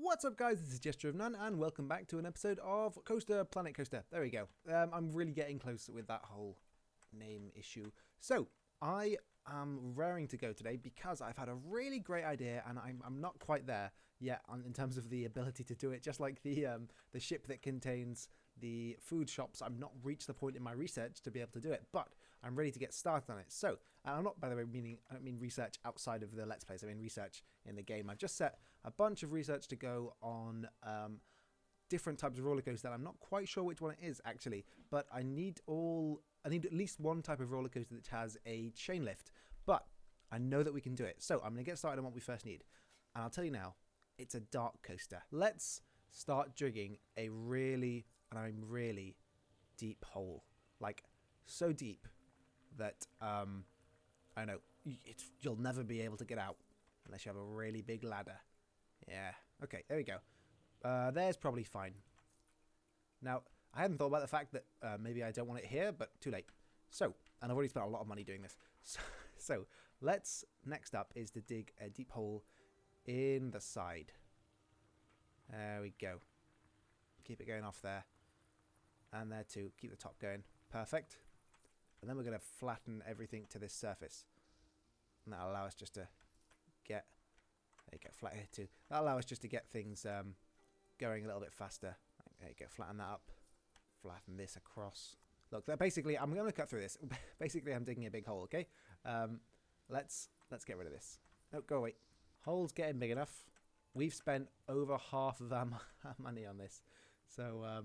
What's up, guys? This is Gesture of None, and welcome back to an episode of Planet Coaster. There we go. I'm really getting close with that whole name issue. So, I am raring to go today because I've had a really great idea, and I'm not quite there yet in terms of the ability to do it. Just like the ship that contains the food shops, I've not reached the point in my research to be able to do it, but I'm ready to get started on it. So, and I'm not, by the way, I don't mean research outside of the Let's Plays. I mean research in the game. I've just set a bunch of research to go on different types of roller coaster. I'm not quite sure which one it is actually, but I need at least one type of roller coaster that has a chain lift. But I know that we can do it. So I'm going to get started on what we first need. And I'll tell you now, it's a dark coaster. Let's start digging a really deep hole. Like, so deep that, I don't know, you'll never be able to get out unless you have a really big ladder. Yeah. Okay, there we go. There's probably fine. Now, I hadn't thought about the fact that maybe I don't want it here, but too late. So, and I've already spent a lot of money doing this. So let's, next up is to dig a deep hole in the side. There we go. Keep it going off there. And there too. Keep the top going. Perfect. And then we're going to flatten everything to this surface. And that'll allow us just to get... There you go, flat here too. That'll allow us just to get things going a little bit faster. There you go, flatten that up. Flatten this across. Look, basically, I'm going to cut through this. Basically, I'm digging a big hole, okay? Let's get rid of this. No, go away. Hole's getting big enough. We've spent over half of our money on this. So,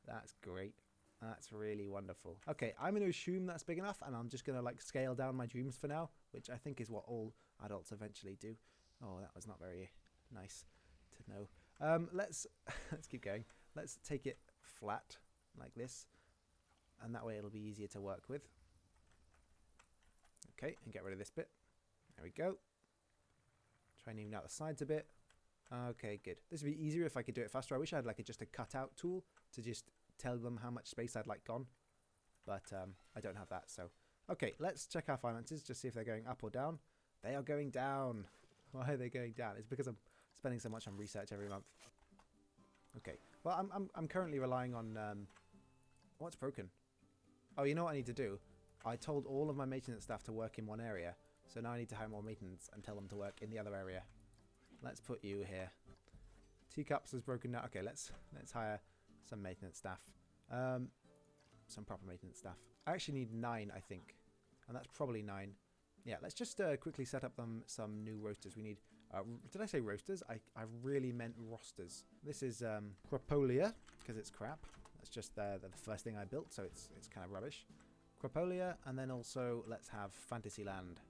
that's great. That's really wonderful. Okay, I'm going to assume that's big enough, and I'm just going to, like, scale down my dreams for now, which I think is what all adults eventually do. Oh, that was not very nice to know. Let's keep going. Let's take it flat, like this. And that way it'll be easier to work with. Okay, and get rid of this bit. There we go. Try and even out the sides a bit. Okay, good. This would be easier if I could do it faster. I wish I had like just a cutout tool to just tell them how much space I'd like gone. But I don't have that, so... Okay, let's check our finances, just see if they're going up or down. They are going down. Why are they going down? It's because I'm spending so much on research every month. Okay, well, I'm currently relying on... what's broken? Oh, you know what I need to do? I told all of my maintenance staff to work in one area, so now I need to hire more maintenance and tell them to work in the other area. Let's put you here. Teacups is broken now. Okay, let's hire some maintenance staff. Some proper maintenance staff. I actually need 9, I think. And that's probably 9. Yeah, let's just quickly set up some new roasters. We need... did I say roasters? I really meant rosters. This is Crapolia, because it's crap. That's just the first thing I built, so it's kind of rubbish. Crapolia, and then also let's have Fantasyland.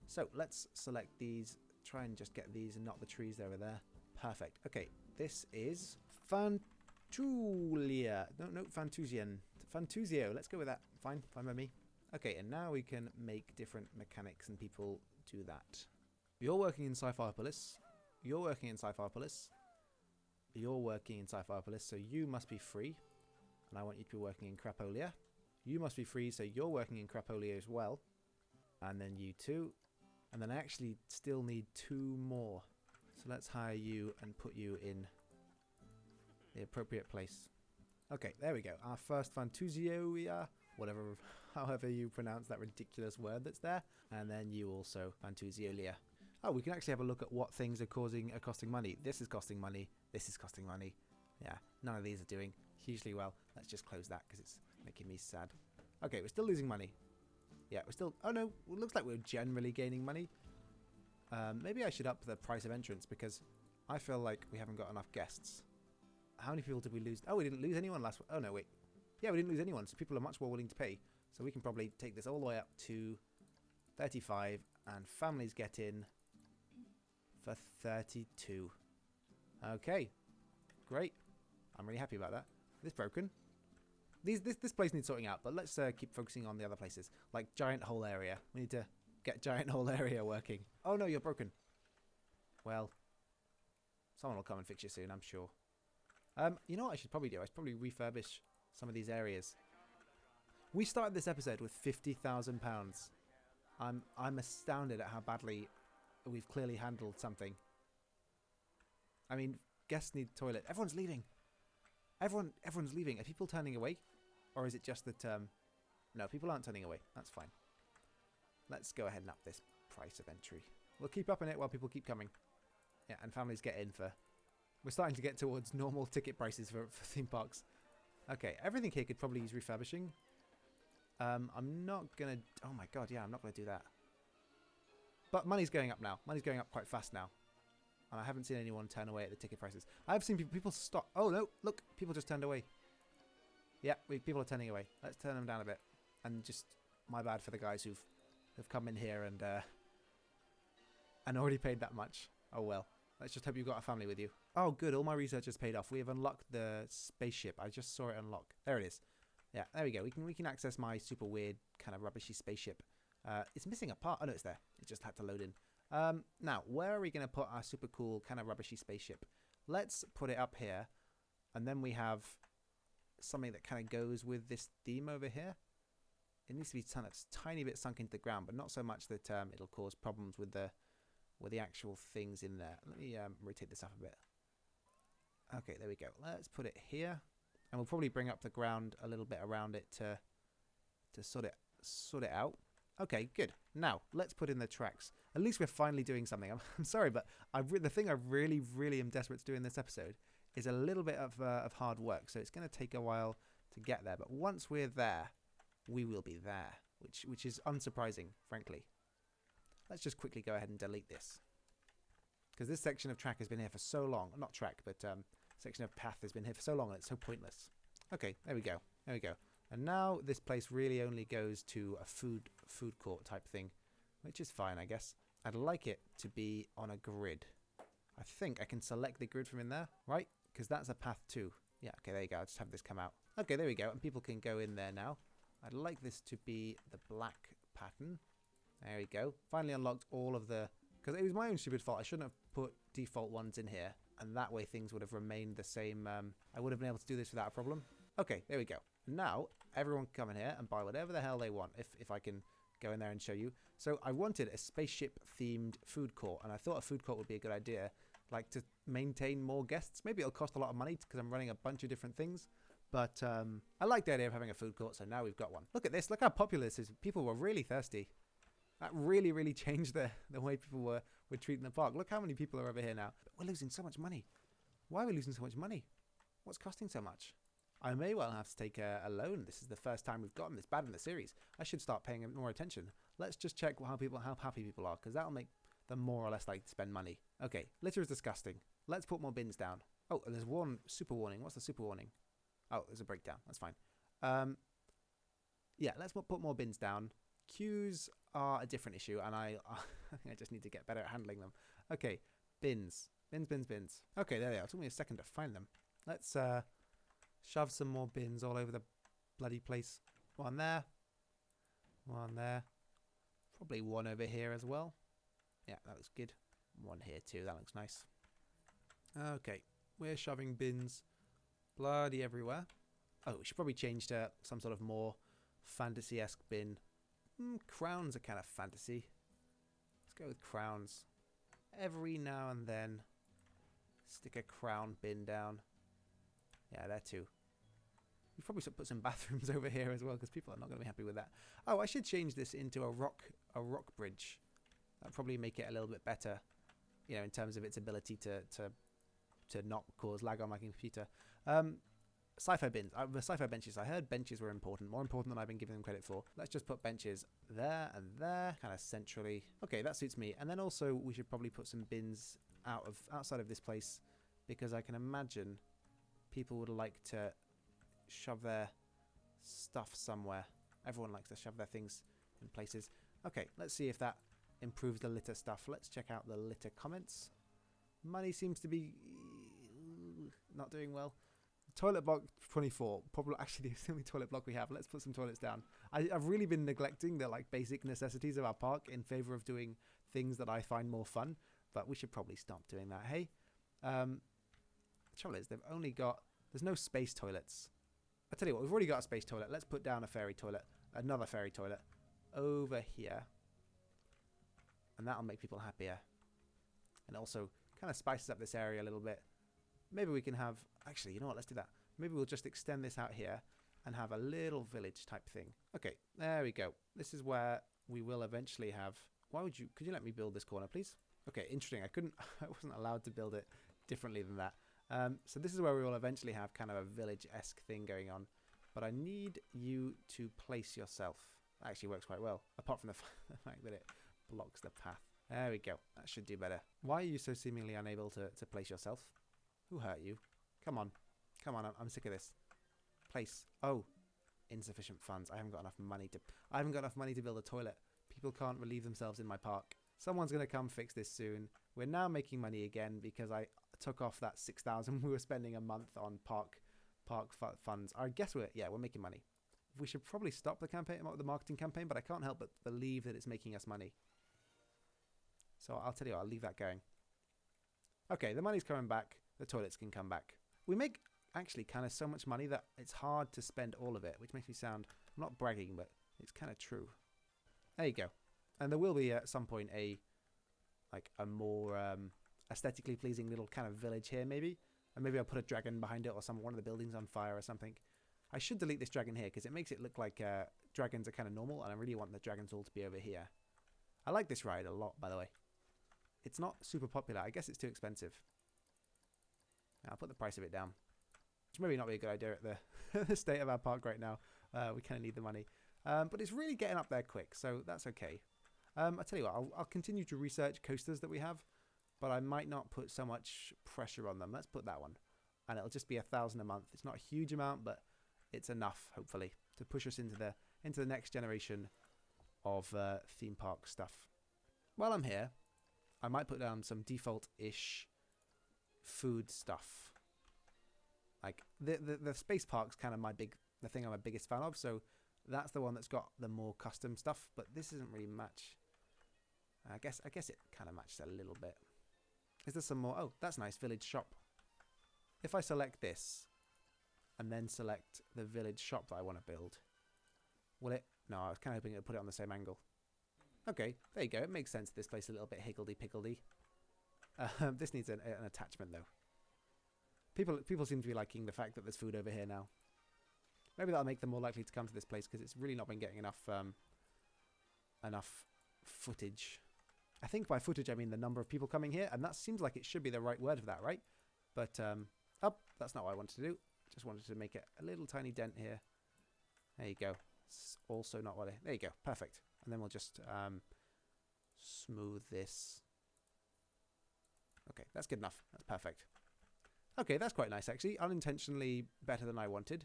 So let's select these. Try and just get these and not the trees over there. Perfect. Okay, this is Fantulia. No, Fantusian. Fantuzio. Let's go with that. Fine by me. Okay, and now we can make different mechanics and people do that. You're working in Sci-Fipolis. You're working in Sci-Fipolis. You're working in Sci-Fipolis, so you must be free. And I want you to be working in Crapolia. You must be free, so you're working in Crapolia as well. And then you too. And then I actually still need 2 more. So let's hire you and put you in the appropriate place. Okay, there we go. Our first Fantuzio, whatever, however you pronounce that ridiculous word that's there. And then you also, Fantuziolia. Oh, we can actually have a look at what things are costing money. This is costing money. This is costing money. Yeah, none of these are doing hugely well. Let's just close that because it's making me sad. Okay, we're still losing money. Yeah, we're still... Oh, no. It looks like we're generally gaining money. Maybe I should up the price of entrance because I feel like we haven't got enough guests. How many people did we lose? Oh, we didn't lose anyone last... Oh, no, wait. Yeah, we didn't lose anyone, so people are much more willing to pay. So we can probably take this all the way up to 35, and families get in for 32. Okay. Great. I'm really happy about that. This broken. This place needs sorting out, but let's keep focusing on the other places. Like Giant Hole Area. We need to get Giant Hole Area working. Oh no, you're broken. Well, someone will come and fix you soon, I'm sure. You know what I should probably do? I should probably refurbish some of these areas. We started this episode with £50,000. I'm astounded at how badly we've clearly handled something. I mean, guests need toilet. Everyone's leaving. Everyone's leaving. Are people turning away? Or is it just that... no, people aren't turning away. That's fine. Let's go ahead and up this price of entry. We'll keep upping it while people keep coming. Yeah, and families get in for... We're starting to get towards normal ticket prices for theme parks. Okay, everything here could probably use refurbishing. I'm not going to... Oh my god, yeah, I'm not going to do that. But money's going up now. Money's going up quite fast now. And I haven't seen anyone turn away at the ticket prices. I have seen people stop. Oh, no, look, people just turned away. Yeah, people are turning away. Let's turn them down a bit. And just, my bad for the guys who've come in here and already paid that much. Oh, well. Let's just hope you've got a family with you. Oh, good. All my research has paid off. We have unlocked the spaceship. I just saw it unlock. There it is. Yeah, there we go. We can access my super weird kind of rubbishy spaceship. It's missing a part. Oh, no, it's there. It just had to load in. Now, where are we going to put our super cool kind of rubbishy spaceship? Let's put it up here. And then we have something that kind of goes with this theme over here. It needs to be a tiny bit sunk into the ground, but not so much that it'll cause problems with the actual things in there. Let me rotate this up a bit. Okay, there we go. Let's put it here. And we'll probably bring up the ground a little bit around it to sort it out. Okay, good. Now, let's put in the tracks. At least we're finally doing something. I'm sorry, but the thing I really, really am desperate to do in this episode is a little bit of hard work. So it's going to take a while to get there. But once we're there, we will be there, which is unsurprising, frankly. Let's just quickly go ahead and delete this. Because this section of track has been here for so long. Not track, but section of path has been here for so long and it's so pointless. Okay, there we go. There we go. And now this place really only goes to a food court type thing, which is fine, I guess. I'd like it to be on a grid. I think I can select the grid from in there, right? Because that's a path too. Yeah, okay, there you go. I'll just have this come out. Okay, there we go. And people can go in there now. I'd like this to be the black pattern. There we go. Finally unlocked all of the... Because it was my own stupid fault. I shouldn't have put default ones in here. And that way things would have remained the same. I would have been able to do this without a problem. Okay, there we go. Now, everyone can come in here and buy whatever the hell they want. If I can go in there and show you. So I wanted a spaceship-themed food court. And I thought a food court would be a good idea. Like to maintain more guests. Maybe it'll cost a lot of money because I'm running a bunch of different things. But I like the idea of having a food court. So now we've got one. Look at this. Look how popular this is. People were really thirsty. That really, really changed the way people were treating the park. Look how many people are over here now. But we're losing so much money. Why are we losing so much money? What's costing so much? I may well have to take a loan. This is the first time we've gotten this bad in the series. I should start paying more attention. Let's just check how happy people are, because that'll make them more or less like to spend money. Okay, litter is disgusting. Let's put more bins down. Oh, and there's one super warning. What's the super warning? Oh, there's a breakdown. That's fine. Yeah, let's put more bins down. Queues are a different issue, and I think I just need to get better at handling them. Okay, bins. Bins. Okay, there they are. It took me a second to find them. Let's shove some more bins all over the bloody place. One there. One there. Probably one over here as well. Yeah, that looks good. One here too. That looks nice. Okay, we're shoving bins bloody everywhere. Oh, we should probably change to some sort of more fantasy-esque bin. Crowns are kind of fantasy. Let's go with crowns. Every now and then, stick a crown bin down. Yeah, there too. We probably should put some bathrooms over here as well, because people are not going to be happy with that. Oh, I should change this into a rock bridge. That'll probably make it a little bit better, you know, in terms of its ability to not cause lag on my computer. Sci-fi bins. Sci-fi benches. I heard benches were important. More important than I've been giving them credit for. Let's just put benches there and there. Kind of centrally. Okay, that suits me. And then also we should probably put some bins outside of this place. Because I can imagine people would like to shove their stuff somewhere. Everyone likes to shove their things in places. Okay, let's see if that improves the litter stuff. Let's check out the litter comments. Money seems to be not doing well. Toilet block 24. Probably actually the only toilet block we have. Let's put some toilets down. I've really been neglecting the like basic necessities of our park in favor of doing things that I find more fun. But we should probably stop doing that. Hey, the trouble is they've only got. There's no space toilets. I tell you what, we've already got a space toilet. Let's put down a fairy toilet. Another fairy toilet over here, and that'll make people happier. And also kind of spices up this area a little bit. maybe we can have... Actually, you know what? Let's do that. Maybe we'll just extend this out here and have a little village type thing. Okay, there we go. This is where we will eventually have... Could you let me build this corner, please? Okay, interesting. I wasn't allowed to build it differently than that. So this is where we will eventually have kind of a village-esque thing going on. But I need you to place yourself. That actually works quite well, apart from the fact that it blocks the path. There we go. That should do better. Why are you so seemingly unable to place yourself? Who hurt you? Come on. Come on, I'm sick of this. Place. Oh, insufficient funds. I haven't got enough money to build a toilet. People can't relieve themselves in my park. Someone's going to come fix this soon. We're now making money again because I took off that 6,000 we were spending a month on park funds. I guess we're making money. We should probably stop the marketing campaign, but I can't help but believe that it's making us money. So I'll tell you, I'll leave that going. Okay, the money's coming back. The toilets can come back. We make actually kind of so much money that it's hard to spend all of it, which makes me sound, I'm not bragging, but it's kind of true. There you go. And there will be at some point a more aesthetically pleasing little kind of village here, maybe. And maybe I'll put a dragon behind it, or one of the buildings on fire or something. I should delete this dragon here because it makes it look like dragons are kind of normal, and I really want the dragons all to be over here. I like this ride a lot, by the way. It's not super popular. I guess it's too expensive. I'll put the price of it down. Which maybe not be a good idea at the state of our park right now. We kind of need the money. But it's really getting up there quick, so that's okay. I'll tell you what, I'll continue to research coasters that we have, but I might not put so much pressure on them. Let's put that one. And it'll just be 1,000 a month. It's not a huge amount, but it's enough, hopefully, to push us into the next generation of theme park stuff. While I'm here, I might put down some default-ish food stuff. Like the space park's kind of the thing I'm my biggest fan of, so that's the one that's got the more custom stuff, but this doesn't really match. I guess it kind of matches a little bit. Is there some more? Oh, that's nice. Village shop. If I select this and then select the village shop that I want to build, will it? No, I was kind of hoping it would put it on the same angle. Okay, there you go. It makes sense. This place a little bit higgledy-piggledy. This needs an attachment though. People seem to be liking the fact that there's food over here now. Maybe that'll make them more likely to come to this place because it's really not been getting enough footage. I think by footage I mean the number of people coming here, and that seems like it should be the right word for that, right? But that's not what I wanted to do. Just wanted to make it a little tiny dent here. There you go. It's also not what there you go. Perfect. And then we'll just smooth this. Okay, that's good enough. That's perfect. Okay, that's quite nice actually. Unintentionally better than I wanted.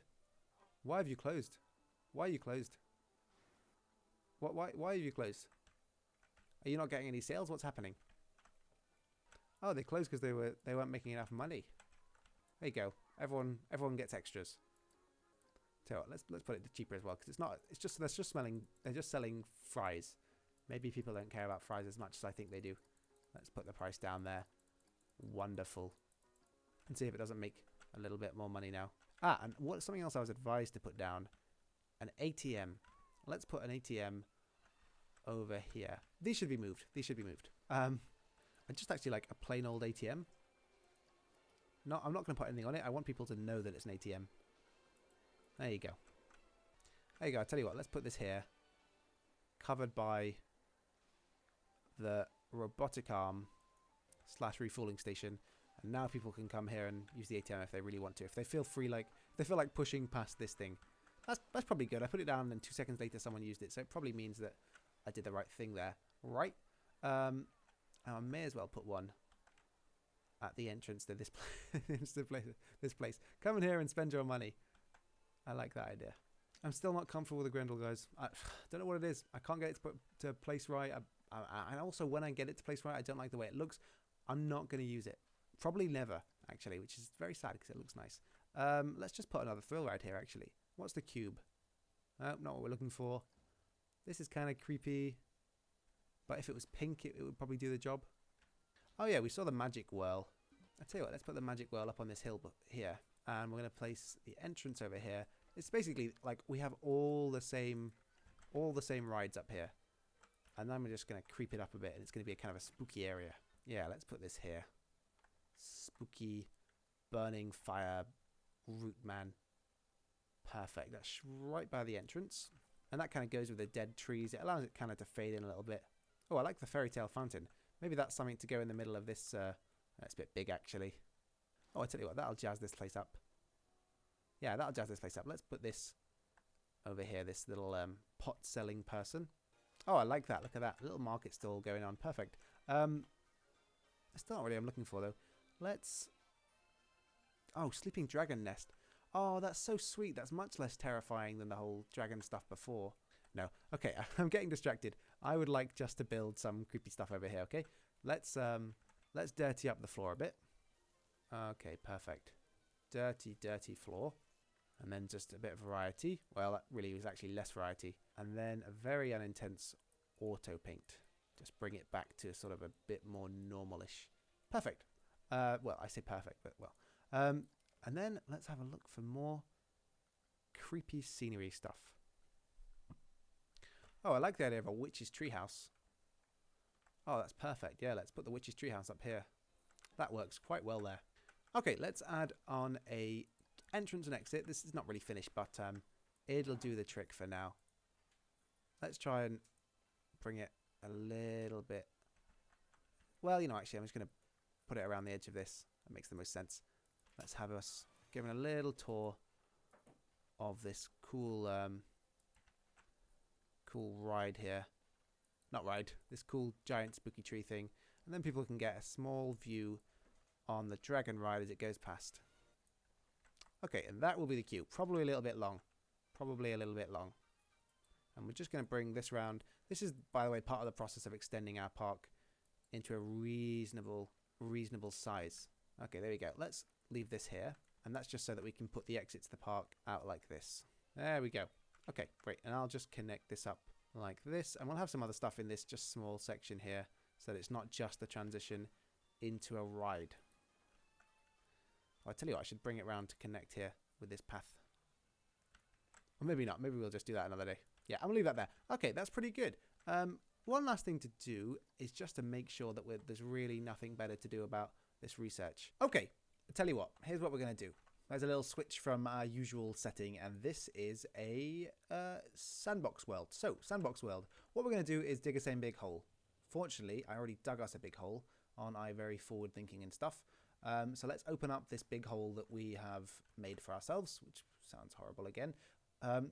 Why have you closed? Why are you closed? Why have you closed? Are you not getting any sales? What's happening? Oh, they closed because they weren't making enough money. There you go. Everyone gets extras. So let's put it cheaper as well because they're just selling fries. Maybe people don't care about fries as much as I think they do. Let's put the price down there. Wonderful. And see if it doesn't make a little bit more money now. Ah, and something else I was advised to put down. An ATM. Let's put an ATM over here. These should be moved. I just actually like a plain old ATM. No, I'm not going to put anything on it. I want people to know that it's an ATM. There you go. There you go. I'll tell you what. Let's put this here. Covered by the robotic arm / refueling station. And now people can come here and use the ATM if they really want to. If they feel like pushing past this thing. That's probably good. I put it down and 2 seconds later someone used it. So it probably means that I did the right thing there. Right? I may as well put one at the entrance to this this place. Come in here and spend your money. I like that idea. I'm still not comfortable with the Grendel, guys. I don't know what it is. I can't get it to place right. And also when I get it to place right, I don't like the way it looks. I'm not going to use it. Probably never, actually, which is very sad because it looks nice. Let's just put another thrill ride here, actually. What's the cube? Not what we're looking for. This is kind of creepy. But if it was pink, it would probably do the job. Oh, yeah, we saw the magic whirl. I tell you what, let's put the magic whirl up on this hill here. And we're going to place the entrance over here. It's basically like we have all the same rides up here. And then we're just going to creep it up a bit. And it's going to be a kind of a spooky area. Yeah, let's put this here. Spooky burning fire root man. Perfect. That's right by the entrance. And that kind of goes with the dead trees. It allows it kind of to fade in a little bit. Oh, I like the fairy tale fountain. Maybe that's something to go in the middle of this. That's a bit big, actually. Oh, I tell you what, that'll jazz this place up. Yeah, that'll jazz this place up. Let's put this over here, this little pot-selling person. Oh, I like that. Look at that. Little market stall going on. Perfect. That's not really what I'm looking for, though. Let's... Oh, sleeping dragon nest. Oh, that's so sweet. That's much less terrifying than the whole dragon stuff before. No. Okay, I'm getting distracted. I would like just to build some creepy stuff over here, okay? Let's dirty up the floor a bit. Okay, perfect. Dirty floor. And then just a bit of variety. Well, that really was actually less variety. And then a very unintense auto paint. Just bring it back to sort of a bit more normalish. Perfect. Well, I say perfect, but well. And then let's have a look for more creepy scenery stuff. Oh, I like the idea of a witch's treehouse. Oh, that's perfect. Yeah, let's put the witch's treehouse up here. That works quite well there. Okay, let's add on a entrance and exit. This is not really finished, but it'll do the trick for now. Let's try and bring it a little bit. Well, you know, actually, I'm just going to put it around the edge of this. That makes the most sense. Let's have us giving a little tour of this cool, cool ride here. Not ride, this cool giant spooky tree thing. And then people can get a small view on the dragon ride as it goes past. Okay, and that will be the queue. Probably a little bit long. Probably a little bit long. And we're just going to bring this round. This is, by the way, part of the process of extending our park into a reasonable size. Okay, there we go. Let's leave this here. And that's just so that we can put the exit to the park out like this. There we go. Okay, great. And I'll just connect this up like this. And we'll have some other stuff in this just small section here so that it's not just the transition into a ride. I'll tell you what, I should bring it around to connect here with this path. Or maybe not. Maybe we'll just do that another day. Yeah, I'm going to leave that there. Okay, that's pretty good. One last thing to do is just to make sure that there's really nothing better to do about this research. Okay, I'll tell you what. Here's what we're going to do. There's a little switch from our usual setting, and this is a sandbox world. So, sandbox world. What we're going to do is dig a same big hole. Fortunately, I already dug us a big hole on very forward thinking and stuff. So let's open up this big hole that we have made for ourselves, which sounds horrible again.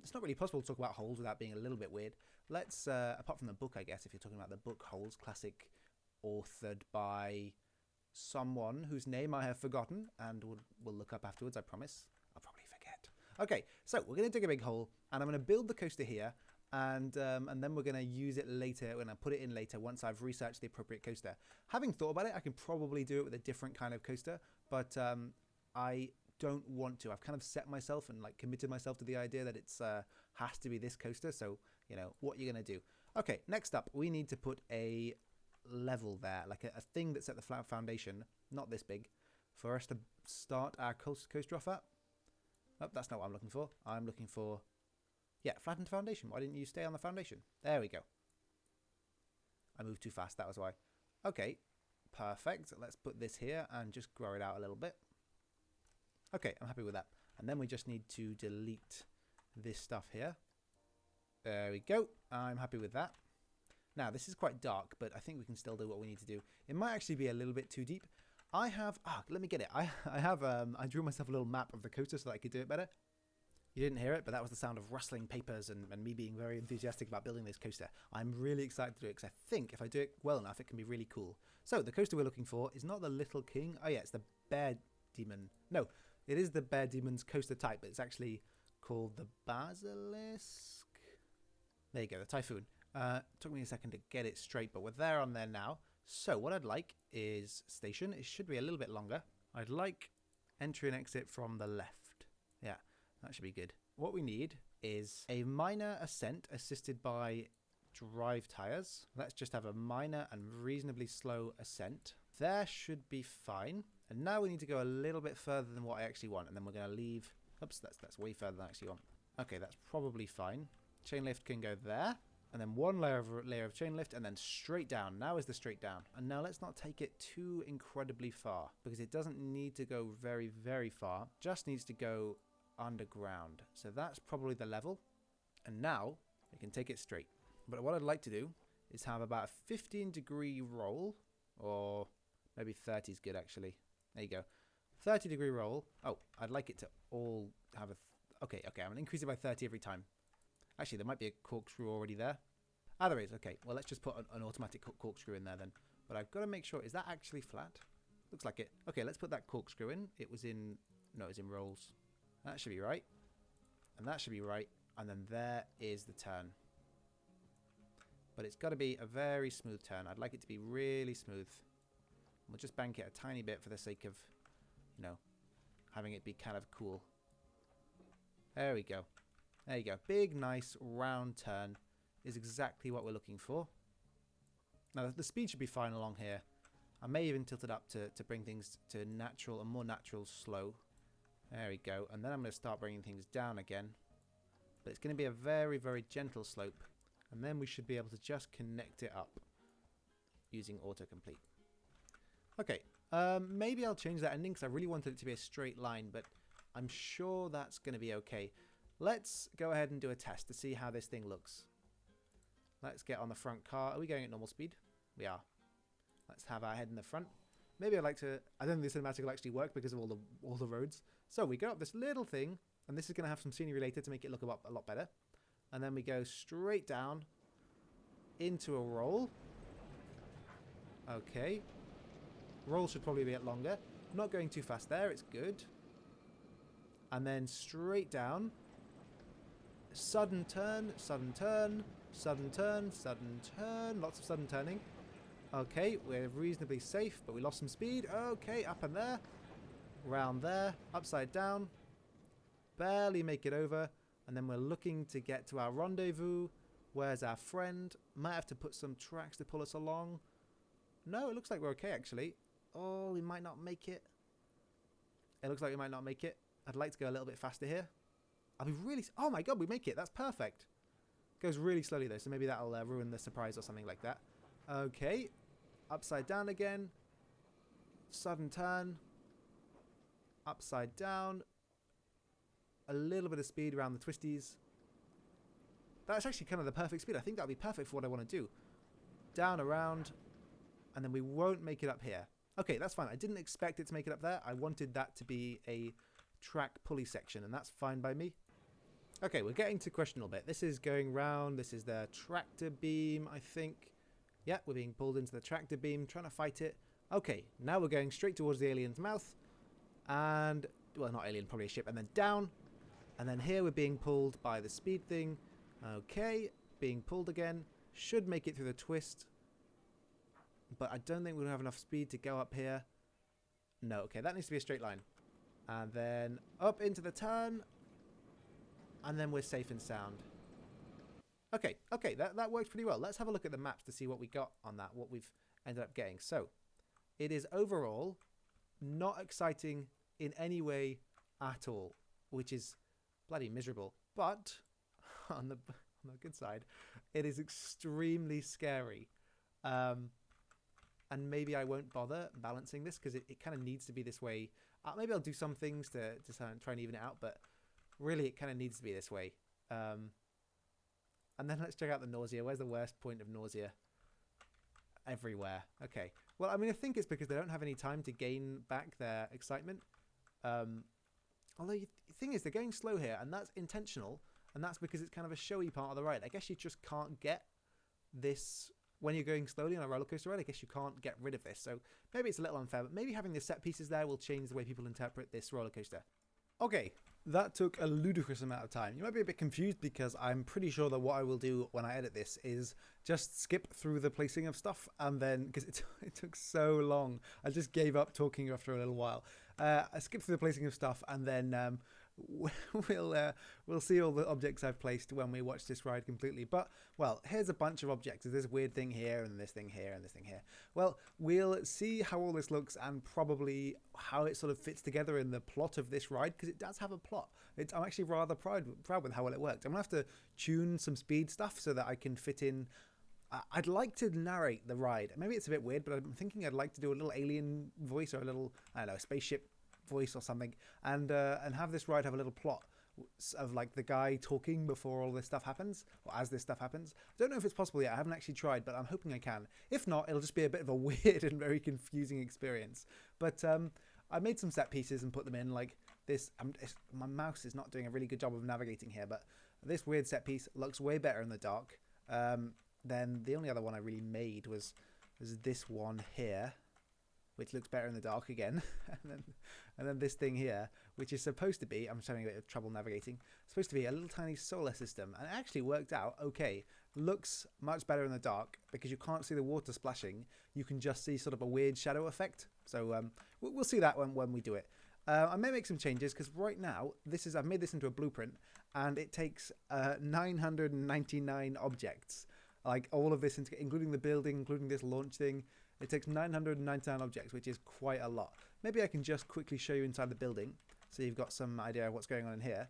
It's not really possible to talk about holes without being a little bit weird. Let's, apart from the book, I guess, if you're talking about the book Holes, classic, authored by someone whose name I have forgotten and we'll look up afterwards, I promise. I'll probably forget. Okay, so we're going to dig a big hole and I'm going to build the coaster here and then we're going to use it later when I put it in later once I've researched the appropriate coaster. Having thought about it, I can probably do it with a different kind of coaster, but I don't want to. I've kind of set myself and like committed myself to the idea that it's has to be this coaster, so you know what you're going to do. Okay, next up we need to put a level there, like a thing that's at the flat foundation, not this big, for us to start our coaster off at. Oh, that's not what I'm looking for. I'm looking for, yeah, flattened foundation. Why didn't you stay on the foundation? There we go. I moved too fast, that was why. Okay, perfect. Let's put this here and just grow it out a little bit. Okay, I'm happy with that. And then we just need to delete this stuff here. There we go. I'm happy with that. Now, this is quite dark, but I think we can still do what we need to do. It might actually be a little bit too deep. I have... let me get it. I drew myself a little map of the coaster so that I could do it better. You didn't hear it, but that was the sound of rustling papers and me being very enthusiastic about building this coaster. I'm really excited to do it because I think if I do it well enough, it can be really cool. So, the coaster we're looking for is not the Little King. Oh, yeah, it's the Bear Demon. No, it is the Bear Demon's coaster type, but it's actually called the Basilisk. There you go, the Typhoon. Took me a second to get it straight, but we're there on there now. So what I'd like is station. It should be a little bit longer. I'd like entry and exit from the left. Yeah, that should be good. What we need is a minor ascent assisted by drive tires. Let's just have a minor and reasonably slow ascent. There should be fine. And now we need to go a little bit further than what I actually want. And then we're going to leave... Oops, that's way further than I actually want. Okay, that's probably fine. Chain lift can go there. and then one layer of chain lift, and then straight down. Now is the straight down. And now let's not take it too incredibly far, because it doesn't need to go very, very far. Just needs to go underground. So that's probably the level. And now we can take it straight. But what I'd like to do is have about a 15-degree roll, or maybe 30 is good actually. There you go. 30-degree roll. Oh, I'd like it to all have a... Okay, I'm going to increase it by 30 every time. Actually, there might be a corkscrew already there. Ah, there is. Okay, well, let's just put an automatic corkscrew in there then. But I've got to make sure... Is that actually flat? Looks like it. Okay, let's put that corkscrew in. It was in... No, it was in rolls. That should be right. And that should be right. And then there is the turn. But it's got to be a very smooth turn. I'd like it to be really smooth. We'll just bank it a tiny bit for the sake of, you know, having it be kind of cool. There we go. There you go. Big, nice, round turn is exactly what we're looking for. Now, the speed should be fine along here. I may even tilt it up to bring things to natural and more natural slow. There we go. And then I'm going to start bringing things down again. But it's going to be a very, very gentle slope. And then we should be able to just connect it up using autocomplete. Okay, maybe I'll change that ending because I really wanted it to be a straight line, but I'm sure that's going to be okay. Let's go ahead and do a test to see how this thing looks. Let's get on the front car. Are we going at normal speed? We are. Let's have our head in the front. Maybe I'd like to... I don't think the cinematic will actually work because of all the roads. So we go up this little thing, and this is going to have some scenery later to make it look a lot better. And then we go straight down into a roll. Okay. Roll should probably be a bit longer. Not going too fast there. It's good. And then straight down. Sudden turn, sudden turn, sudden turn, sudden turn. Lots of sudden turning. Okay, we're reasonably safe, but we lost some speed. Okay, up and there. Round there. Upside down. Barely make it over. And then we're looking to get to our rendezvous. Where's our friend? Might have to put some tracks to pull us along. No, it looks like we're okay, actually. Oh, we might not make it. It looks like we might not make it. I'd like to go a little bit faster here. I'll be really... Oh my god, we make it. That's perfect. Goes really slowly, though, so maybe that'll ruin the surprise or something like that. Okay. Upside down again. Sudden turn. Upside down. A little bit of speed around the twisties. That's actually kind of the perfect speed. I think that'll be perfect for what I want to do. Down, around, and then we won't make it up here. Okay, that's fine. I didn't expect it to make it up there. I wanted that to be a track pulley section, and that's fine by me. Okay, we're getting to questionable bit. This is going round. This is the tractor beam, I think. Yeah, we're being pulled into the tractor beam, trying to fight it. Okay, now we're going straight towards the alien's mouth. And, well, not alien, probably a ship. And then down. And then here we're being pulled by the speed thing. Okay, being pulled again. Should make it through the twist. But I don't think we'll have enough speed to go up here. No, okay, that needs to be a straight line. And then up into the turn. And then we're safe and sound. Okay, that works pretty well. Let's have a look at the maps to see what we got on that, what we've ended up getting. So, it is overall not exciting in any way at all, which is bloody miserable. But on the good side, it is extremely scary. And maybe I won't bother balancing this because it kind of needs to be this way. Maybe I'll do some things to try and even it out, but really it kind of needs to be this way. And then let's check out the nausea. Where's the worst point of nausea? Everywhere. Okay. Well, I mean, I think it's because they don't have any time to gain back their excitement. Although the thing is, they're going slow here, and that's intentional, and that's because it's kind of a showy part of the ride. I guess you just can't get this when you're going slowly on a roller coaster ride. I guess you can't get rid of this. So maybe it's a little unfair, but maybe having the set pieces there will change the way people interpret this roller coaster. Okay, that took a ludicrous amount of time. You might be a bit confused because I'm pretty sure that what I will do when I edit this is just skip through the placing of stuff, and then, because it took so long, I just gave up talking after a little while. I skipped through the placing of stuff and then we'll see all the objects I've placed when we watch this ride completely. But, well, here's a bunch of objects. There's this weird thing here, and this thing here, and this thing here. Well, we'll see how all this looks and probably how it sort of fits together in the plot of this ride, because it does have a plot. I'm actually rather proud with how well it works. I'm going to have to tune some speed stuff so that I can fit in. I'd like to narrate the ride. Maybe it's a bit weird, but I'm thinking I'd like to do a little alien voice or a little, I don't know, spaceship voice or something, and have this ride have a little plot of like the guy talking before all this stuff happens, or as this stuff happens. I don't know if it's possible yet. I haven't actually tried, but I'm hoping I can. If not, it'll just be a bit of a weird and very confusing experience. But I made some set pieces and put them in like this. My mouse is not doing a really good job of navigating here, but this weird set piece looks way better in the dark. Then the only other one I really made was this one here, which looks better in the dark again. and then this thing here, which is supposed to be, I'm just having a bit of trouble navigating, supposed to be a little tiny solar system. And it actually worked out okay. Looks much better in the dark because you can't see the water splashing. You can just see sort of a weird shadow effect. So we'll see that when we do it. I may make some changes because right now, I've made this into a blueprint and it takes 999 objects. Like all of this, including the building, including this launch thing, it takes 999 objects, which is quite a lot. Maybe I can just quickly show you inside the building so you've got some idea of what's going on in here.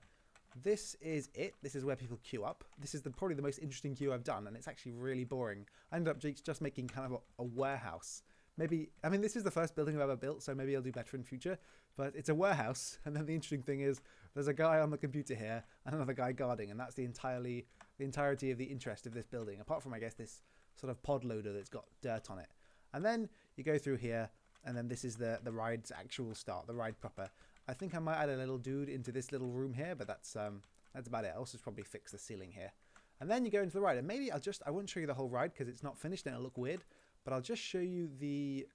This is it. This is where people queue up. This is probably the most interesting queue I've done, and it's actually really boring. I ended up just making kind of a warehouse. Maybe, I mean, this is the first building I've ever built, so maybe I'll do better in future. But it's a warehouse, and then the interesting thing is there's a guy on the computer here and another guy guarding, and that's the entirety of the interest of this building, apart from, I guess, this sort of pod loader that's got dirt on it. And then you go through here, and then this is the ride's actual start, the ride proper. I think I might add a little dude into this little room here, but that's about it. I'll also probably fix the ceiling here. And then you go into the ride, and maybe I won't show you the whole ride because it's not finished and it'll look weird, but I'll just show you the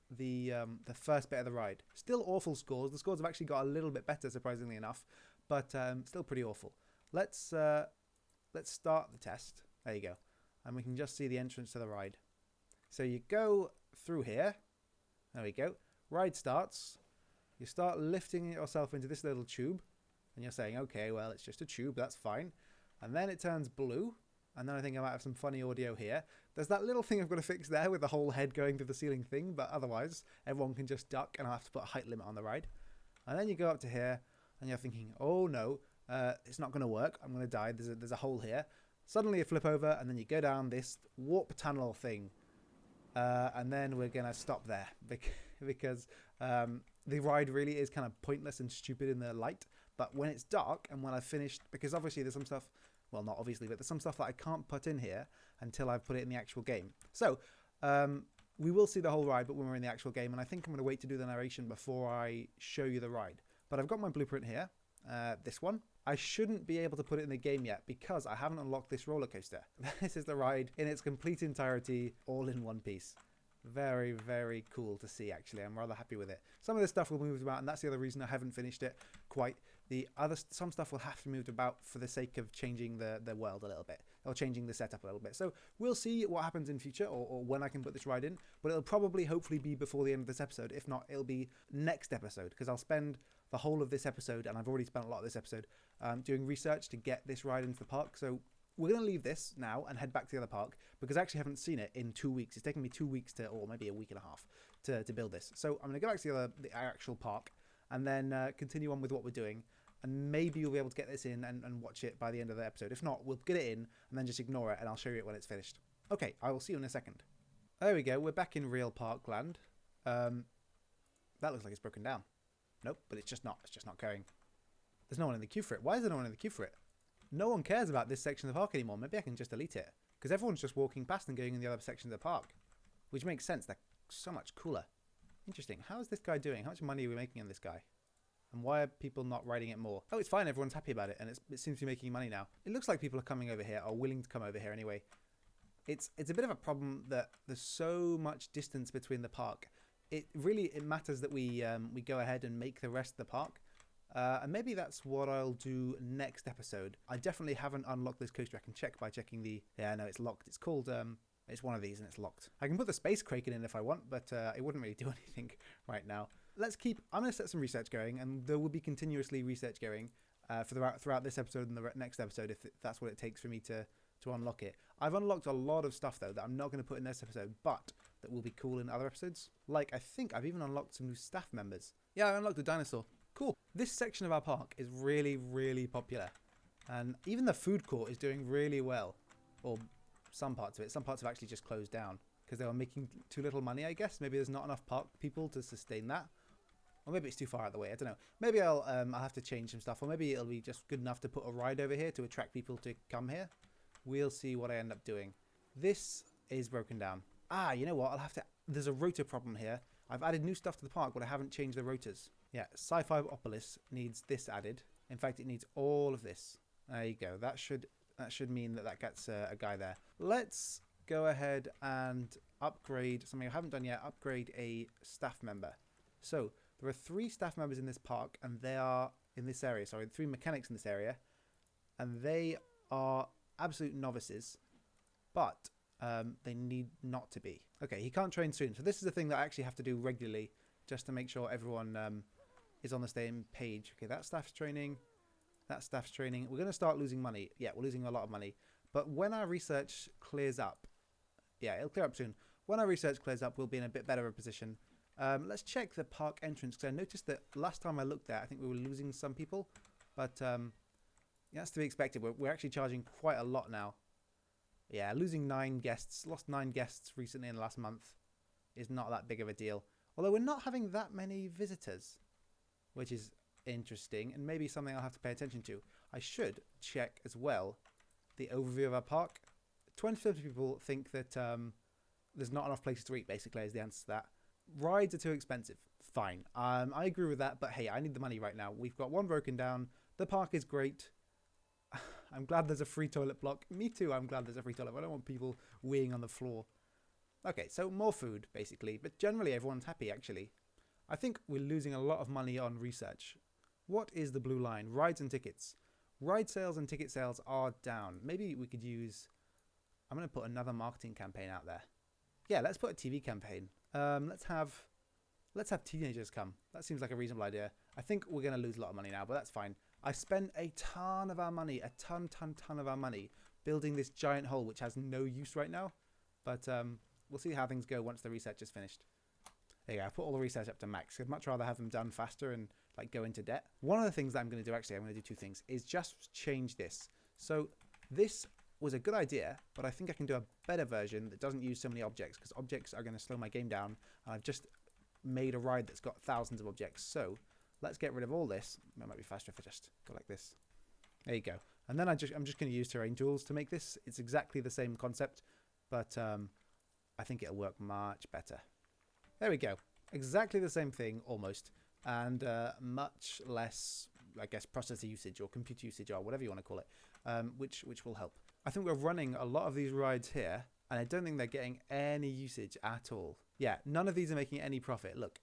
first bit of the ride. Still awful scores. The scores have actually got a little bit better, surprisingly enough, but still pretty awful. Let's start the test. There you go. And we can just see the entrance to the ride. So you go through here. There we go. Ride starts. You start lifting yourself into this little tube. And you're saying, okay, well, it's just a tube. That's fine. And then it turns blue. And then I think I might have some funny audio here. There's that little thing I've got to fix there with the whole head going through the ceiling thing. But otherwise, everyone can just duck. And I'll have to put a height limit on the ride. And then you go up to here. And you're thinking, oh, no. It's not going to work. I'm going to die. There's a hole here. Suddenly you flip over and then you go down this warp tunnel thing. And then we're going to stop there because the ride really is kind of pointless and stupid in the light. But when it's dark and when I've finished, because obviously there's some stuff, well, not obviously, but there's some stuff that I can't put in here until I've put it in the actual game. So we will see the whole ride, but when we're in the actual game. And I think I'm going to wait to do the narration before I show you the ride. But I've got my blueprint here, this one. I shouldn't be able to put it in the game yet because I haven't unlocked this roller coaster. This is the ride in its complete entirety, all in one piece. Very, very cool to see, actually. I'm rather happy with it. Some of this stuff will move about, and that's the other reason I haven't finished it quite. Some stuff will have to be moved about for the sake of changing the world a little bit, or changing the setup a little bit. So we'll see what happens in future, or when I can put this ride in. But it'll probably, hopefully, be before the end of this episode. If not, it'll be next episode, because I'll spend the whole of this episode, and I've already spent a lot of this episode, doing research to get this ride into the park. So we're going to leave this now and head back to the other park because I actually haven't seen it in 2 weeks. It's taken me 2 weeks or maybe a week and a half to build this. So I'm going to go back to the actual park and then continue on with what we're doing. And maybe you'll be able to get this in and watch it by the end of the episode. If not, we'll get it in and then just ignore it and I'll show you it when it's finished. Okay, I will see you in a second. There we go. We're back in real parkland. That looks like it's broken down. Nope, but it's just not. It's just not going. There's no one in the queue for it. Why is there no one in the queue for it? No one cares about this section of the park anymore. Maybe I can just delete it. Because everyone's just walking past and going in the other section of the park. Which makes sense. They're so much cooler. Interesting. How is this guy doing? How much money are we making on this guy? And why are people not riding it more? Oh, it's fine. Everyone's happy about it. And it seems to be making money now. It looks like people are coming over here, or willing to come over here anyway. It's a bit of a problem that there's so much distance between the park. It matters that we go ahead and make the rest of the park. And maybe that's what I'll do next episode. I definitely haven't unlocked this coaster. I can check by checking the... Yeah, no, it's locked. It's called... it's one of these and it's locked. I can put the Space Kraken in if I want, but it wouldn't really do anything right now. I'm going to set some research going, and there will be continuously research going. throughout this episode and the next episode, if that's what it takes for me to unlock it. I've unlocked a lot of stuff though that I'm not going to put in this episode, but that will be cool in other episodes. Like I think I've even unlocked some new staff members. Yeah, I unlocked a dinosaur. Cool. This section of our park is really, really popular, and even the food court is doing really well. Or some parts of it. Some parts have actually just closed down because they were making too little money, I guess. Maybe there's not enough park people to sustain that. Or maybe it's too far out of the way. I don't know. Maybe I'll have to change some stuff. Or maybe it'll be just good enough to put a ride over here to attract people to come here. We'll see what I end up doing. This is broken down. Ah, you know what? I'll have to... There's a rotor problem here. I've added new stuff to the park, but I haven't changed the rotors. Yeah, Sci-Fi Opolis needs this added. In fact, it needs all of this. There you go. That should mean that gets a guy there. Let's go ahead and upgrade something I haven't done yet. Upgrade a staff member. So there are 3 staff members in this park, and they are in this area. Sorry, 3 mechanics in this area, and they are absolute novices, but they need not to be. Okay, he can't train soon. So this is a thing that I actually have to do regularly just to make sure everyone is on the same page. Okay, that staff's training. That staff's training. We're going to start losing money. Yeah, we're losing a lot of money. But when our research clears up, yeah, it'll clear up soon. When our research clears up, we'll be in a bit better of a position. Let's check the park entrance, because I noticed that last time I looked there, I think we were losing some people. But yeah, that's to be expected. We're actually charging quite a lot now. Yeah, losing 9 guests. Lost 9 guests recently in the last month is not that big of a deal. Although we're not having that many visitors, which is interesting and maybe something I'll have to pay attention to. I should check as well the overview of our park. 20% of people think that there's not enough places to eat, basically, is the answer to that. Rides are too expensive. Fine. I agree with that, but hey, I need the money right now. We've got 1 broken down. The park is great. I'm glad there's a free toilet block. Me too, I'm glad there's a free toilet. I don't want people weeing on the floor. Okay, so more food, basically. But generally, everyone's happy, actually. I think we're losing a lot of money on research. What is the blue line? Rides and tickets. Ride sales and ticket sales are down. Maybe we could use... I'm going to put another marketing campaign out there. Yeah, let's put a TV campaign. Let's have teenagers come. That seems like a reasonable idea. I think we're going to lose a lot of money now, but that's fine. I spent a ton of our money, a ton of our money, building this giant hole, which has no use right now. But we'll see how things go once the research is finished. There you go. I put all the research up to max. I'd much rather have them done faster and like go into debt. One of the things that I'm going to do, actually, I'm going to do 2 things, is just change this. So this was a good idea, but I think I can do a better version that doesn't use so many objects, because objects are going to slow my game down. And I've just made a ride that's got thousands of objects. So let's get rid of all this. It might be faster if I just go like this. There you go. And then I'm just going to use terrain tools to make this. It's exactly the same concept, but I think it'll work much better. There we go. Exactly the same thing, almost. And much less, I guess, processor usage or computer usage or whatever you want to call it, which will help. I think we're running a lot of these rides here, and I don't think they're getting any usage at all. Yeah, none of these are making any profit. Look,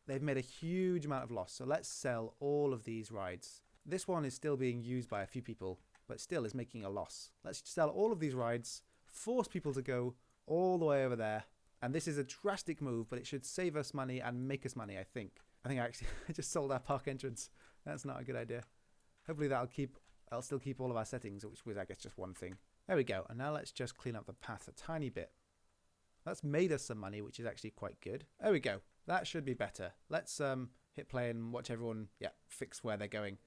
they've made a huge amount of loss. So let's sell all of these rides. This one is still being used by a few people, but still is making a loss. Let's sell all of these rides, force people to go all the way over there. And this is a drastic move, but it should save us money and make us money, I think. I think I just sold our park entrance. That's not a good idea. Hopefully I'll still keep all of our settings, which was, I guess, just one thing. There we go. And now let's just clean up the path a tiny bit. That's made us some money, which is actually quite good. There we go. That should be better. Let's hit play and watch everyone, fix where they're going.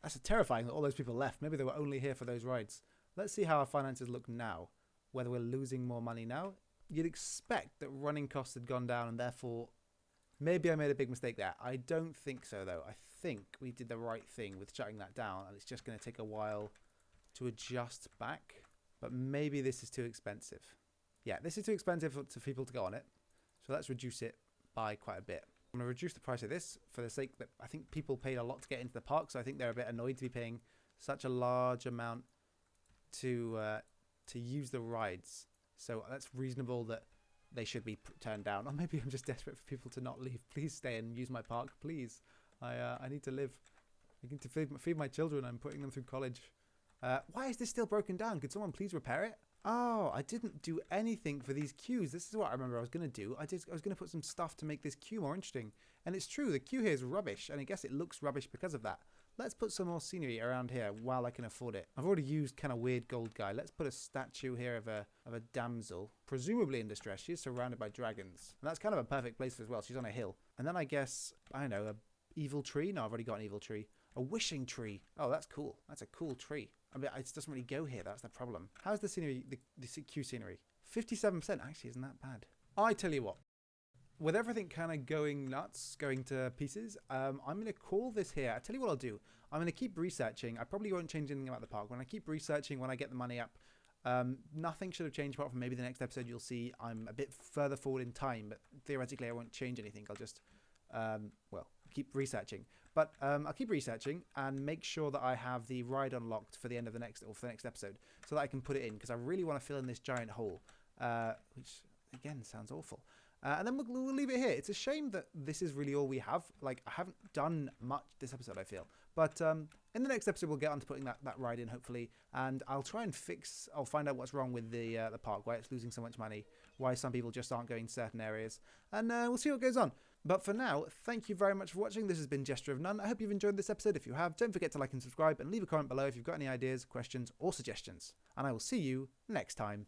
That's terrifying that all those people left. Maybe they were only here for those rides. Let's see how our finances look now. Whether we're losing more money now. You'd expect that running costs had gone down, and therefore maybe I made a big mistake there. I don't think so, though. I think we did the right thing with shutting that down, and it's just going to take a while to adjust back. But maybe this is too expensive. Yeah, this is too expensive for people to go on it. So let's reduce it by quite a bit. I'm going to reduce the price of this for the sake that I think people paid a lot to get into the park, so I think they're a bit annoyed to be paying such a large amount to use the rides. So that's reasonable that they should be turned down. Or maybe I'm just desperate for people to not leave. Please stay and use my park, please. I need to live. I need to feed my children. I'm putting them through college. Why is this still broken down? Could someone please repair it? Oh, I didn't do anything for these queues. This is what I remember I was going to do. I was going to put some stuff to make this queue more interesting. And it's true, the queue here is rubbish, and I guess it looks rubbish because of that. Let's put some more scenery around here while I can afford it. I've already used kind of weird gold guy. Let's put a statue here of a damsel, presumably in distress. She's surrounded by dragons. And that's kind of a perfect place for as well. She's on a hill. And then I guess, I don't know, a evil tree? No, I've already got an evil tree. A wishing tree. Oh, that's cool. That's a cool tree. I mean, it doesn't really go here. That's the problem. How's the scenery, the queue scenery? 57% actually isn't that bad. I tell you what, with everything kind of going nuts, going to pieces, I'm going to call this here. I tell you what I'll do. I'm going to keep researching. I probably won't change anything about the park. When I keep researching, when I get the money up, nothing should have changed apart from maybe the next episode you'll see I'm a bit further forward in time, but theoretically I won't change anything. I'll just, well, keep researching. But I'll keep researching and make sure that I have the ride unlocked for the end of the next, or for the next episode, so that I can put it in, because I really want to fill in this giant hole, which again sounds awful. And then we'll leave it here. It's a shame that this is really all we have. Like, I haven't done much this episode, I feel. But in the next episode, we'll get on to putting that ride in, hopefully. And I'll try and I'll find out what's wrong with the park, why it's losing so much money, why some people just aren't going to certain areas. And we'll see what goes on. But for now, thank you very much for watching. This has been Gesture of None. I hope you've enjoyed this episode. If you have, don't forget to like and subscribe, and leave a comment below if you've got any ideas, questions, or suggestions. And I will see you next time.